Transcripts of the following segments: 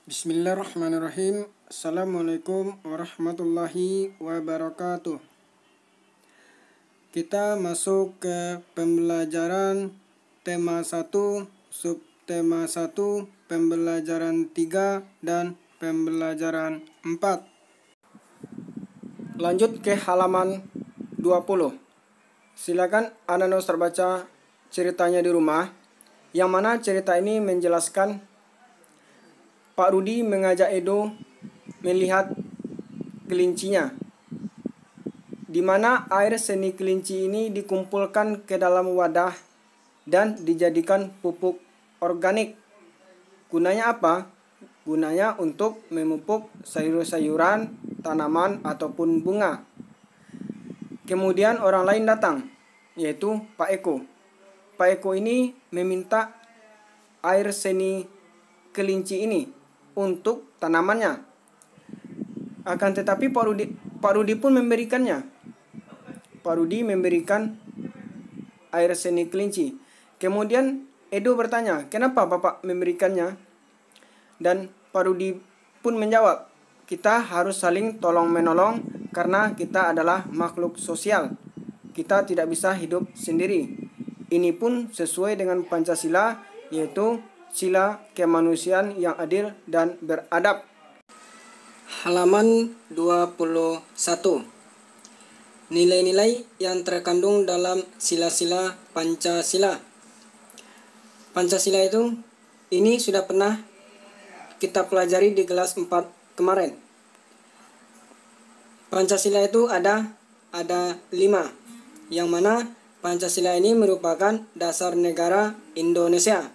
Bismillahirrahmanirrahim. Assalamualaikum warahmatullahi wabarakatuh. Kita masuk ke pembelajaran tema 1, subtema 1, pembelajaran 3, dan pembelajaran 4. Lanjut ke halaman 20. Silakan Anda terbaca ceritanya di rumah, yang mana cerita ini menjelaskan Pak Rudi mengajak Edo melihat kelincinya, di mana air seni kelinci ini dikumpulkan ke dalam wadah dan dijadikan pupuk organik. Gunanya apa? Gunanya untuk memupuk sayur-sayuran, tanaman, ataupun bunga. Kemudian orang lain datang, yaitu Pak Eko. Pak Eko ini meminta air seni kelinci ini untuk tanamannya. Akan tetapi Pak Rudi pun memberikannya. Pak Rudi memberikan air seni kelinci. Kemudian Edo bertanya, kenapa Bapak memberikannya? Dan Pak Rudi pun menjawab, kita harus saling tolong-menolong karena kita adalah makhluk sosial. Kita tidak bisa hidup sendiri. Ini pun sesuai dengan Pancasila, yaitu sila kemanusiaan yang adil dan beradab. Halaman 21. Nilai-nilai yang terkandung dalam sila-sila Pancasila. Pancasila itu ini sudah pernah kita pelajari di kelas 4 kemarin. Pancasila itu ada 5, yang mana Pancasila ini merupakan dasar negara Indonesia.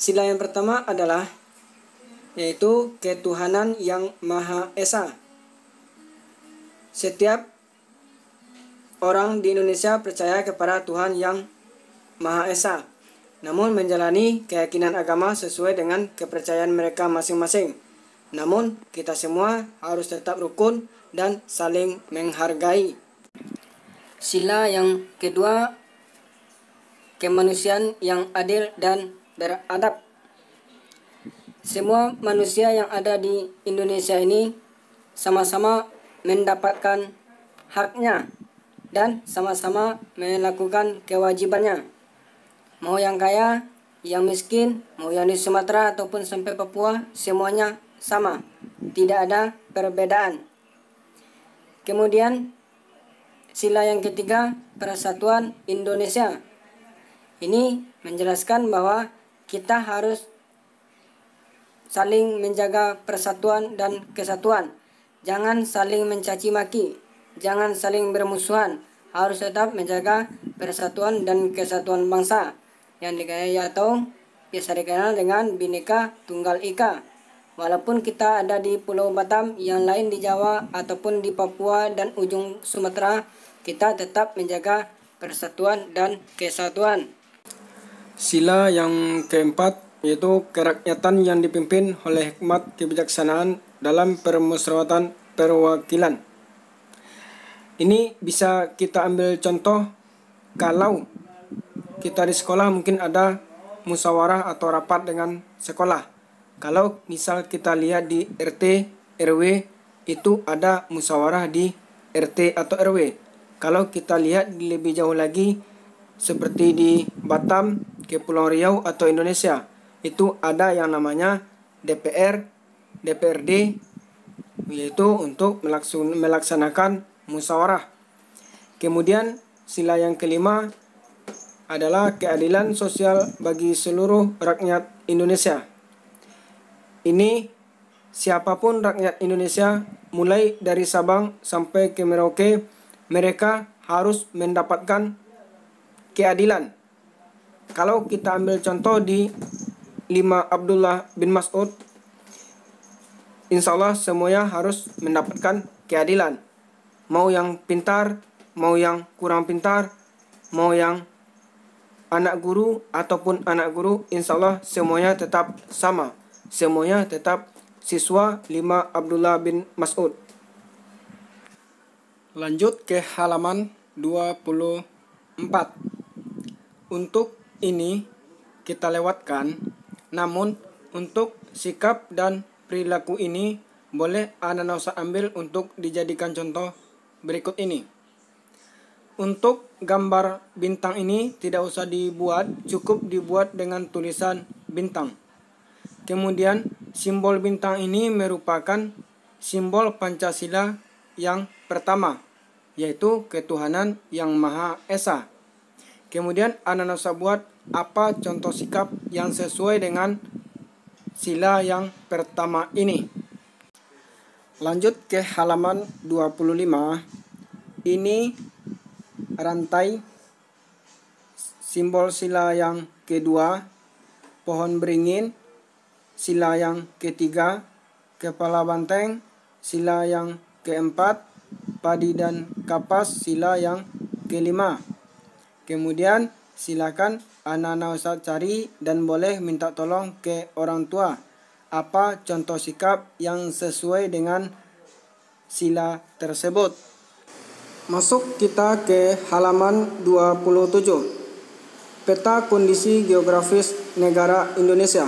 Sila yang pertama adalah yaitu ketuhanan yang Maha Esa. Setiap orang di Indonesia percaya kepada Tuhan yang Maha Esa, namun menjalani keyakinan agama sesuai dengan kepercayaan mereka masing-masing. Namun kita semua harus tetap rukun dan saling menghargai. Sila yang kedua, kemanusiaan yang adil dan beradab. Semua manusia yang ada di Indonesia ini sama-sama mendapatkan haknya dan sama-sama melakukan kewajibannya. Mau yang kaya, yang miskin, mau yang di Sumatera ataupun sampai Papua, semuanya sama. Tidak ada perbedaan. Kemudian sila yang ketiga, persatuan Indonesia. Ini menjelaskan bahwa kita harus saling menjaga persatuan dan kesatuan. Jangan saling mencaci maki, jangan saling bermusuhan. Harus tetap menjaga persatuan dan kesatuan bangsa yang biasa dikenal dengan Bhinneka Tunggal Ika. Walaupun kita ada di Pulau Batam, yang lain di Jawa ataupun di Papua dan ujung Sumatera, kita tetap menjaga persatuan dan kesatuan. Sila yang keempat yaitu kerakyatan yang dipimpin oleh hikmat kebijaksanaan dalam permusyawaratan perwakilan. Ini bisa kita ambil contoh kalau kita di sekolah mungkin ada musyawarah atau rapat dengan sekolah. Kalau misal kita lihat di RT, RW, itu ada musyawarah di RT atau RW. Kalau kita lihat lebih jauh lagi, seperti di Batam, Kepulauan Riau atau Indonesia, itu ada yang namanya DPR, DPRD, yaitu untuk melaksanakan musyawarah. Kemudian sila yang kelima adalah keadilan sosial bagi seluruh rakyat Indonesia. Ini siapapun rakyat Indonesia, mulai dari Sabang sampai ke Merauke, mereka harus mendapatkan keadilan. Kalau kita ambil contoh di 5 Abdullah bin Mas'ud, insya Allah semuanya harus mendapatkan keadilan. Mau yang pintar, mau yang kurang pintar, mau yang anak guru ataupun anak guru, insya Allah semuanya tetap sama. Semuanya tetap siswa 5 Abdullah bin Mas'ud. Lanjut ke halaman 24. Untuk ini kita lewatkan, namun Untuk sikap dan perilaku ini boleh anak usah ambil untuk dijadikan contoh berikut ini. Untuk gambar bintang ini tidak usah dibuat, cukup dibuat dengan tulisan bintang. Kemudian simbol bintang ini merupakan simbol Pancasila yang pertama, yaitu ketuhanan yang Maha Esa. Kemudian anak usah buat apa contoh sikap yang sesuai dengan sila yang pertama ini. Lanjut ke halaman 25. Ini rantai simbol sila yang kedua, pohon beringin, sila yang ketiga, kepala banteng, sila yang keempat, padi dan kapas, sila yang kelima. Kemudian silakan anak-anak usah cari dan boleh minta tolong ke orang tua apa contoh sikap yang sesuai dengan sila tersebut. Masuk kita ke halaman 27. Peta kondisi geografis negara Indonesia.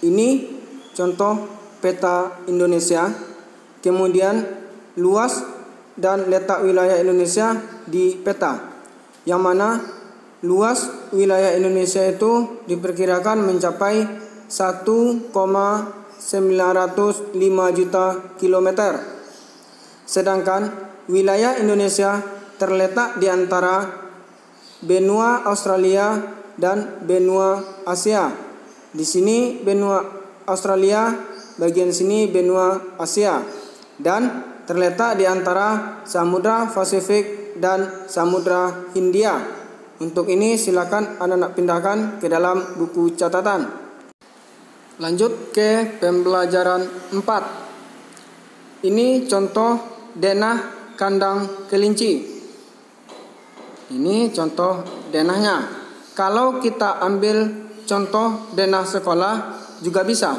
Ini contoh peta Indonesia. Kemudian luas dan letak wilayah Indonesia di peta. Yang mana luas wilayah Indonesia itu diperkirakan mencapai 1,905 juta kilometer. Sedangkan wilayah Indonesia terletak di antara benua Australia dan benua Asia. Di sini benua Australia, bagian sini benua Asia. Dan terletak di antara Samudra Pasifik dan Samudra Hindia. Untuk ini silakan anak-anak pindahkan ke dalam buku catatan. Lanjut ke pembelajaran 4. Ini contoh denah kandang kelinci. Ini contoh denahnya. Kalau kita ambil contoh denah sekolah juga bisa.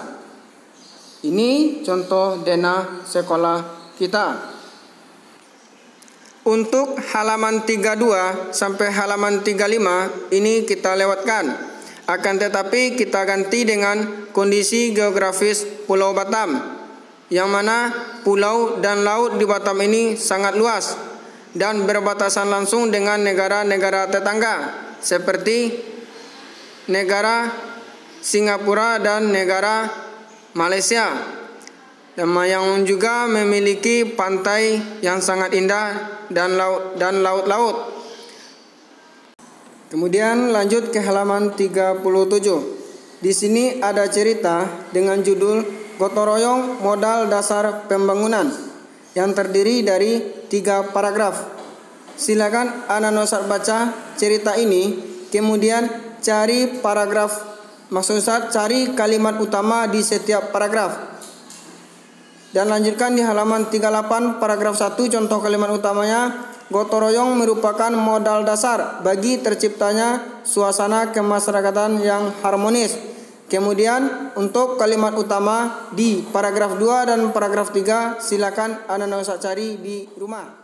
Ini contoh denah sekolah kita. Untuk halaman 32 sampai halaman 35 ini kita lewatkan. Akan tetapi kita ganti dengan kondisi geografis Pulau Batam. Yang mana pulau dan laut di Batam ini sangat luas dan berbatasan langsung dengan negara-negara tetangga seperti negara Singapura dan negara Malaysia, yang juga memiliki pantai yang sangat indah dan laut-laut. Kemudian lanjut ke halaman 37. Di sini ada cerita dengan judul Gotong royong modal dasar pembangunan yang terdiri dari 3 paragraf. Silakan anak usah baca cerita ini, kemudian cari paragraf, cari kalimat utama di setiap paragraf. Dan lanjutkan di halaman 38 paragraf 1 contoh kalimat utamanya, gotong royong merupakan modal dasar bagi terciptanya suasana kemasyarakatan yang harmonis. Kemudian untuk kalimat utama di paragraf 2 dan paragraf 3 silakan anak-anak usah cari di rumah.